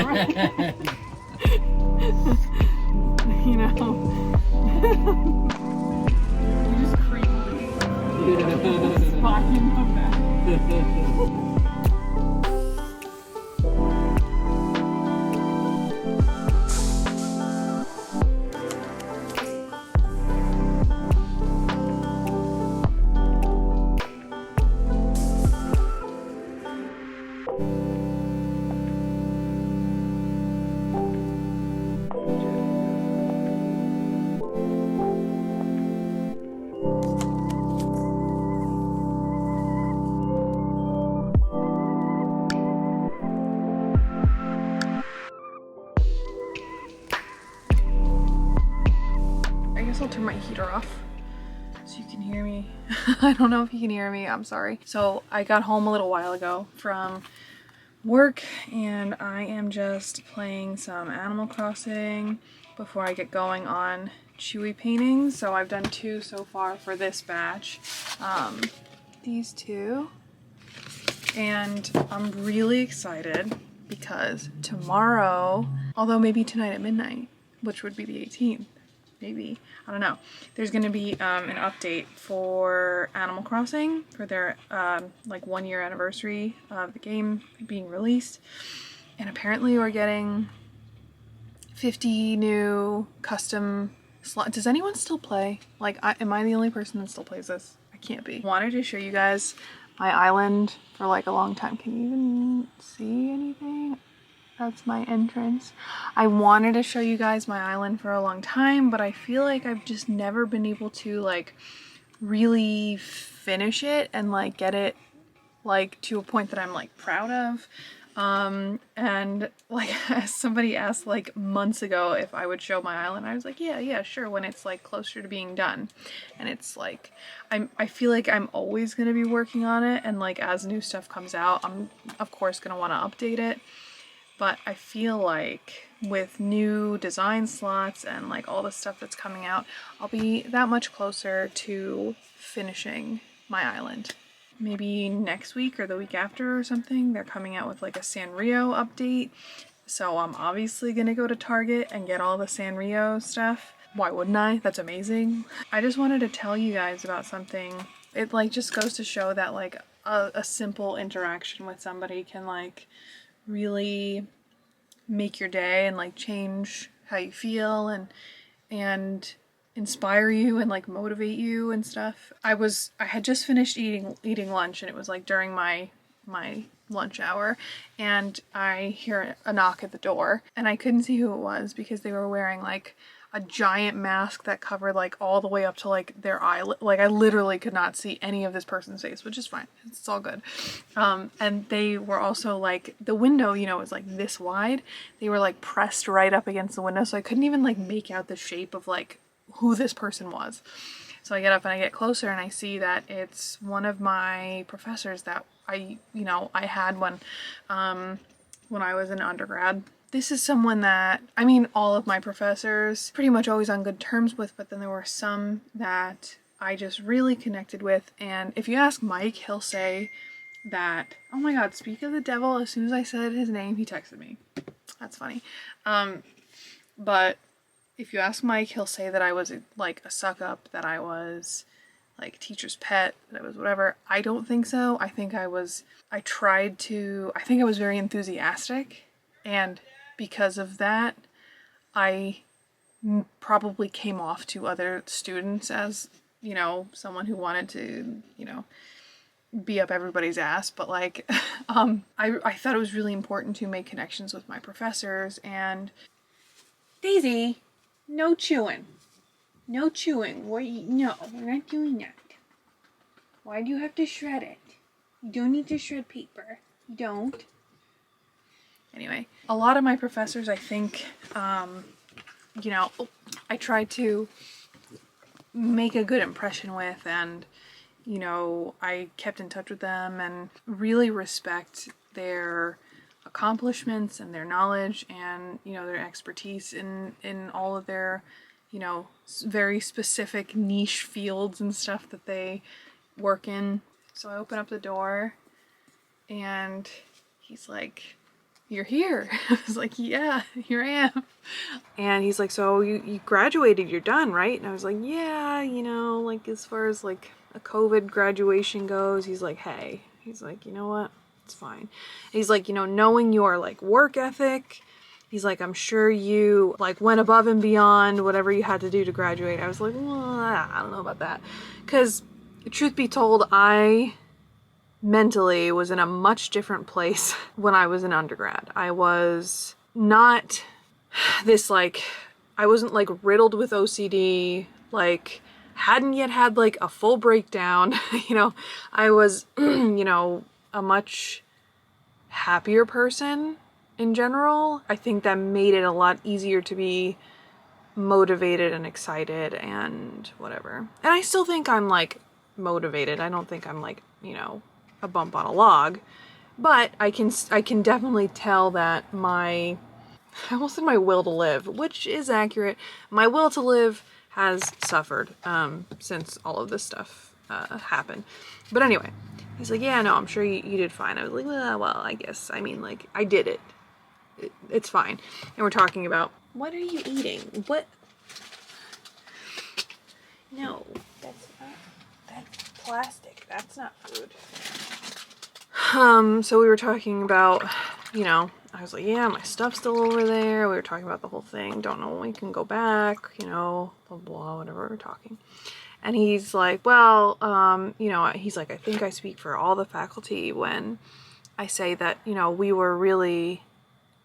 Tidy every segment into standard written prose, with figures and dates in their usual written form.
You know. You just creepily spot him come back. I'll turn my heater off so you can hear me. I don't know if you can hear me, I'm sorry. So I got home a little while ago from work and I am just playing some Animal Crossing before I get going on Chewy paintings. So I've done 2 so far for this batch. These 2. And I'm really excited because tomorrow, although maybe tonight at midnight, which would be the 18th, maybe, I don't know, there's gonna be an update for Animal Crossing for their like 1-year anniversary of the game being released, and apparently we're getting 50 new custom slots. Does anyone still play? Like, am I the only person that still plays this? I can't be. Wanted to show you guys my island for like a long time. Can you even see anything? That's my entrance. I wanted to show you guys my island for a long time, but I feel like I've just never been able to like really finish it and like get it like to a point that I'm like proud of. And like somebody asked like months ago if I would show my island. I was like, yeah, sure, when it's like closer to being done. And it's like, I feel like I'm always gonna be working on it, and like as new stuff comes out, I'm of course gonna want to update it. But I feel like with new design slots and like all the stuff that's coming out, I'll be that much closer to finishing my island. Maybe next week or the week after or something, they're coming out with like a Sanrio update. So I'm obviously gonna go to Target and get all the Sanrio stuff. Why wouldn't I? That's amazing. I just wanted to tell you guys about something. It like just goes to show that like a simple interaction with somebody can like really make your day and like change how you feel and inspire you and like motivate you and stuff. I had just finished eating lunch, and it was like during my lunch hour, and I hear a knock at the door, and I couldn't see who it was because they were wearing like a giant mask that covered like all the way up to like their eye. Like I literally could not see any of this person's face, which is fine. It's all good. And they were also like, the window, you know, was like this wide. They were like pressed right up against the window, so I couldn't even like make out the shape of like who this person was. So I get up and I get closer and I see that it's one of my professors that I had when I was in undergrad. This is someone that, I mean, all of my professors pretty much always on good terms with, but then there were some that I just really connected with. And if you ask Mike, he'll say that, oh my god, speak of the devil, as soon as I said his name, he texted me. That's funny. But if you ask Mike, he'll say that I was like a suck up, that I was like teacher's pet, that I was whatever. I don't think so. I think I was very enthusiastic, and because of that, I probably came off to other students as, you know, someone who wanted to, you know, be up everybody's ass. But like, I thought it was really important to make connections with my professors. And Daisy, no chewing. No chewing. No, we're not doing that. Why do you have to shred it? You don't need to shred paper. You don't. Anyway, a lot of my professors, I think, you know, I tried to make a good impression with, and, you know, I kept in touch with them and really respect their accomplishments and their knowledge and, you know, their expertise in all of their, you know, very specific niche fields and stuff that they work in. So I open up the door and he's like, you're here. I was like, yeah, here I am. And he's like, so you graduated, you're done, right? And I was like, yeah, you know, like as far as like a COVID graduation goes, he's like, hey, he's like, you know what? It's fine. And he's like, you know, knowing your like work ethic, he's like, I'm sure you like went above and beyond whatever you had to do to graduate. I was like, well, I don't know about that. Because truth be told, I mentally was in a much different place when I was an undergrad. I was not this like, I wasn't like riddled with OCD, like hadn't yet had like a full breakdown. You know, I was, you know, a much happier person in general. I think that made it a lot easier to be motivated and excited and whatever. And I still think I'm like motivated. I don't think I'm like, you know, a bump on a log, but I can definitely tell that I almost said my will to live, which is accurate. My will to live has suffered since all of this stuff happened. But anyway, he's like, yeah, no, I'm sure you did fine. I was like, well, I guess, I mean, like, I did it. It's fine. And we're talking about, what are you eating? What? No, that's plastic. That's not food. So we were talking about, you know, I was like, yeah, my stuff's still over there. We were talking about the whole thing. Don't know when we can go back, you know, blah, blah, whatever we were talking. And he's like, well, you know, he's like, I think I speak for all the faculty when I say that, you know, we were really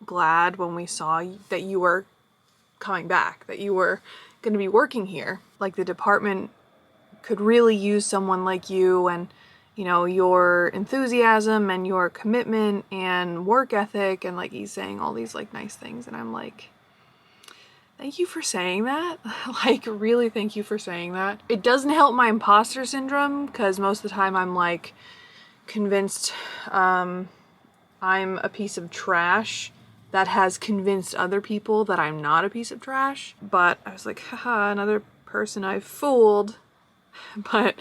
glad when we saw that you were coming back, that you were going to be working here. Like the department could really use someone like you, and you know, your enthusiasm and your commitment and work ethic, and like he's saying all these like nice things, and I'm like, thank you for saying that. Like, really, thank you for saying that. It doesn't help my imposter syndrome, because most of the time I'm like convinced I'm a piece of trash that has convinced other people that I'm not a piece of trash. But I was like, haha, another person I've fooled. But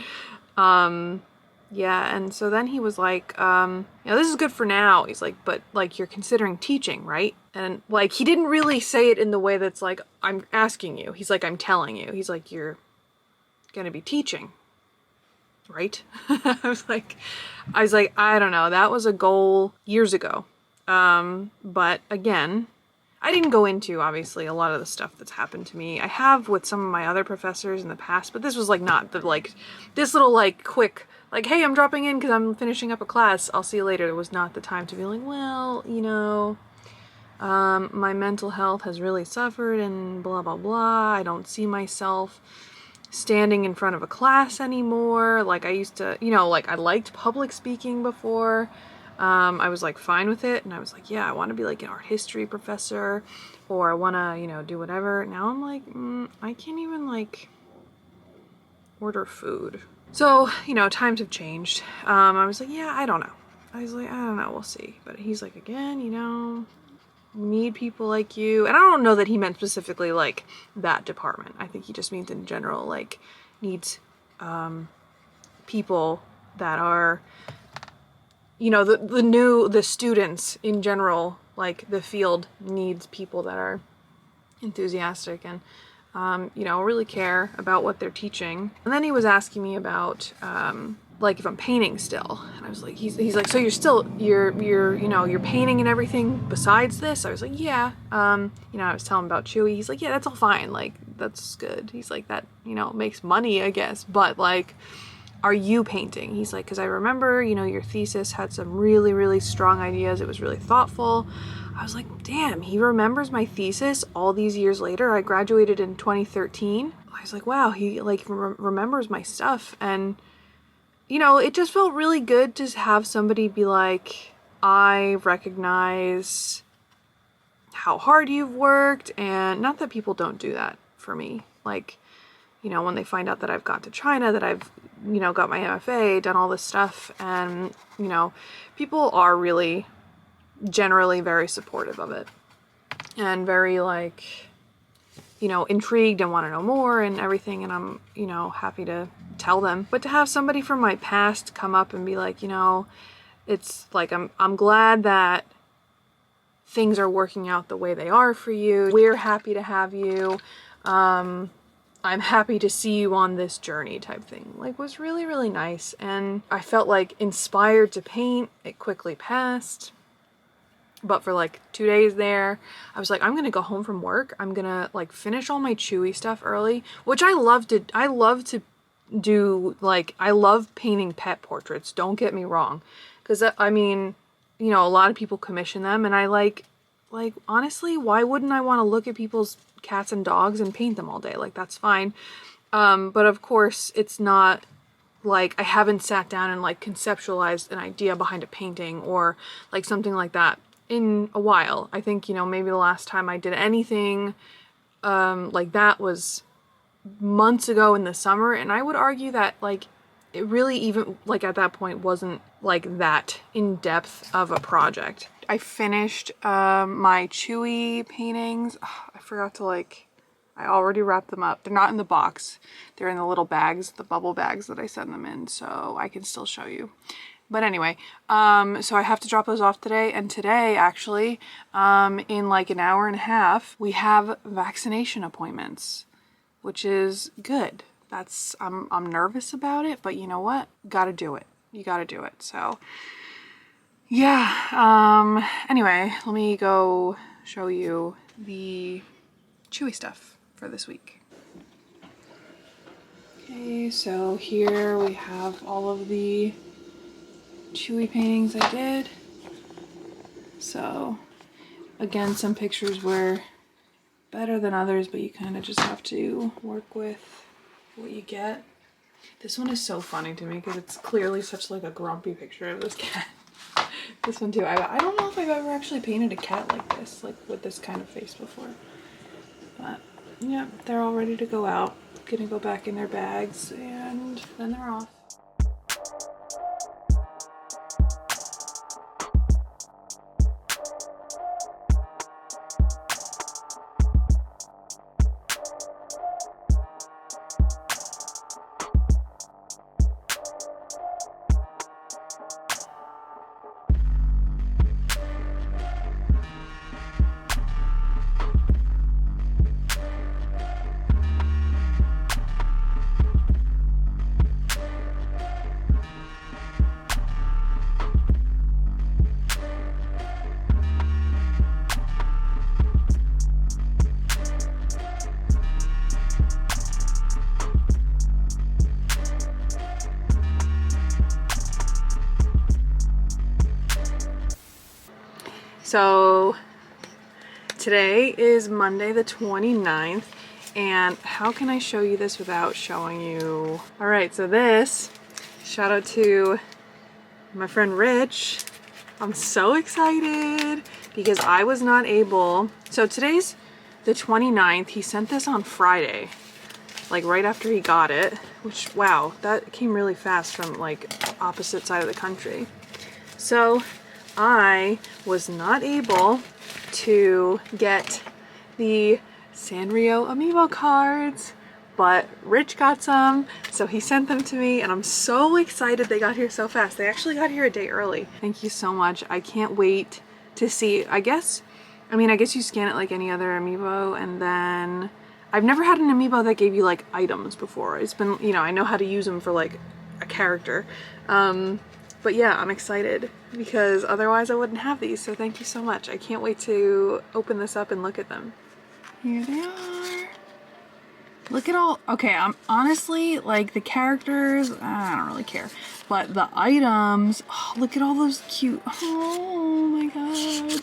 yeah, and so then he was like, you know, this is good for now. He's like, but like, you're considering teaching, right? And like, he didn't really say it in the way that's like, I'm asking you. He's like, I'm telling you. He's like, you're gonna be teaching, right? I was like, I don't know. That was a goal years ago. But again, I didn't go into, obviously, a lot of the stuff that's happened to me. I have with some of my other professors in the past, but this was like not the like, this little like quick, like, hey, I'm dropping in because I'm finishing up a class, I'll see you later. It was not the time to be like, well, you know, my mental health has really suffered and blah, blah, blah. I don't see myself standing in front of a class anymore. Like I used to, you know, like I liked public speaking before. I was like fine with it, and I was like, yeah, I want to be like an art history professor, or I want to, you know, do whatever. Now I'm like, I can't even like order food. So, you know, times have changed. I was like, yeah, I don't know. I was like, I don't know, we'll see. But he's like, again, you know, we need people like you. And I don't know that he meant specifically like that department. I think he just means in general, like, needs people that are, you know, the students in general, like the field needs people that are enthusiastic and, you know, really care about what they're teaching. And then he was asking me about, like if I'm painting still. And I was like, he's like, so you're, you know, you're painting and everything besides this? I was like, yeah. You know, I was telling him about Chewy. He's like, yeah, that's all fine. Like, that's good. He's like, that, you know, makes money, I guess. But like, are you painting? He's like, because I remember, you know, your thesis had some really, really strong ideas. It was really thoughtful. I was like, damn, he remembers my thesis all these years later. I graduated in 2013. I was like, wow, he like remembers my stuff. And, you know, it just felt really good to have somebody be like, I recognize how hard you've worked. And not that people don't do that for me. Like, you know, when they find out that I've gone to China, that I've, you know, got my MFA, done all this stuff, and, you know, people are really generally very supportive of it and very like, you know, intrigued and want to know more and everything, and I'm, you know, happy to tell them. But to have somebody from my past come up and be like, you know, it's like, I'm glad that things are working out the way they are for you. We're happy to have you. I'm happy to see you on this journey type thing. Like, was really, really nice. And I felt like inspired to paint. It quickly passed. But for like 2 days there, I was like, I'm gonna go home from work. I'm gonna like finish all my Chewy stuff early, which I love to do. Like, I love painting pet portraits. Don't get me wrong. Because I mean, you know, a lot of people commission them, and I like honestly, why wouldn't I want to look at people's cats and dogs and paint them all day? Like, that's fine. But of course, it's not like I haven't sat down and like conceptualized an idea behind a painting or like something like that in a while. I think, you know, maybe the last time I did anything like that was months ago in the summer, and I would argue that like it really even like at that point wasn't like that in depth of a project. I finished my Chewy paintings. Oh, I forgot to I already wrapped them up. They're not in the box. They're in the little bags, the bubble bags that I send them in, so I can still show you. But anyway, so I have to drop those off today, and today actually, in like an hour and a half, we have vaccination appointments, which is good. I'm nervous about it, but you know what? Gotta do it. You gotta do it. So yeah, anyway, let me go show you the Chewy stuff for this week. Okay, so here we have all of the Chewy paintings I did. So again, some pictures were better than others, but you kind of just have to work with what you get. This one is so funny to me because it's clearly such like a grumpy picture of this cat. This one too. I don't know if I've ever actually painted a cat like this, like with this kind of face before. But yeah, they're all ready to go out. Gonna go back in their bags and then they're off. So today is Monday the 29th, and how can I show you this without showing you? All right, so this, shout out to my friend Rich. I'm so excited because I was not able, so today's the 29th. He sent this on Friday, like right after he got it, which, wow, that came really fast from like opposite side of the country. So I was not able to get the Sanrio amiibo cards, but Rich got some, so he sent them to me, and I'm so excited they got here so fast. They actually got here a day early. Thank you so much. I can't wait to see. I guess you scan it like any other amiibo, and then I've never had an amiibo that gave you like items before. It's been, you know, I know how to use them for like a character. But yeah, I'm excited because otherwise I wouldn't have these, so thank you so much. I can't wait to open this up and look at them. Here they are. Look at all, okay, I'm honestly, like the characters, I don't really care. But the items, oh, look at all those cute, oh my god.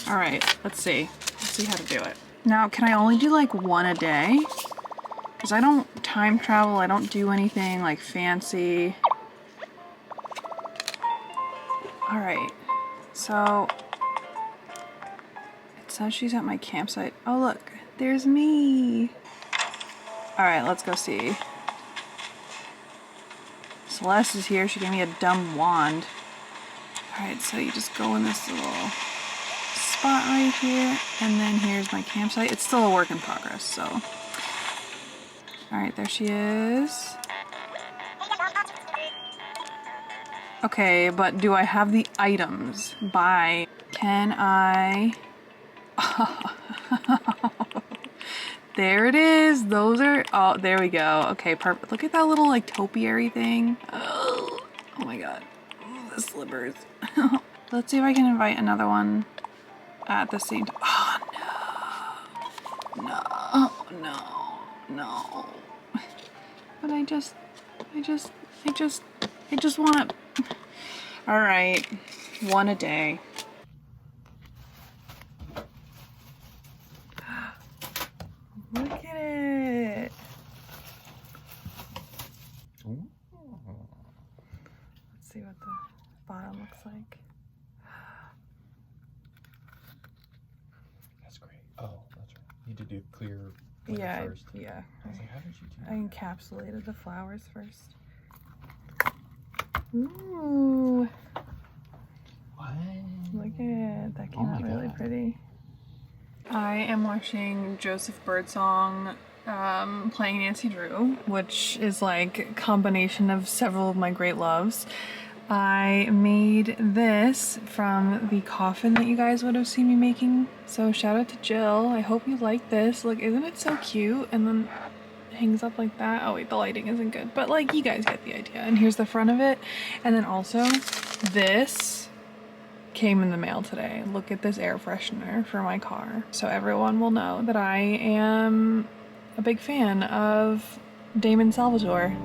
All right, let's see how to do it. Now, can I only do like one a day? Because I don't time travel, I don't do anything like fancy. All right, so it says she's at my campsite. Oh look, there's me. All right, let's go see. Celeste is here. She gave me a dumb wand. All right, so you just go in this little spot right here, and then here's my campsite. It's still a work in progress, so. All right, there she is. Okay, but do I have the items by Can I... There it is. Those are... Oh, there we go. Okay, perfect. Look at that little like topiary thing. Oh my god. Oh, the slippers. Let's see if I can invite another one at the same time. Oh no. No. But I just want to... All right. One a day. Look at it. Ooh. Let's see what the bottom looks like. That's great. Oh, that's right. You need to do clear Yeah, first. yeah. I was like, how did you do I that? encapsulated the flowers first. Ooh. What? Look at it. That came Oh out my really God. pretty. I am watching Joseph Birdsong playing Nancy Drew, which is like a combination of several of my great loves. I made this from the coffin that you guys would have seen me making. So shout out to Jill. I hope you like this. Look, isn't it so cute? And then it hangs up like that. Oh wait, the lighting isn't good. But like you guys get the idea. And here's the front of it. And then also this came in the mail today. Look at this air freshener for my car. So everyone will know that I am a big fan of Damon Salvatore.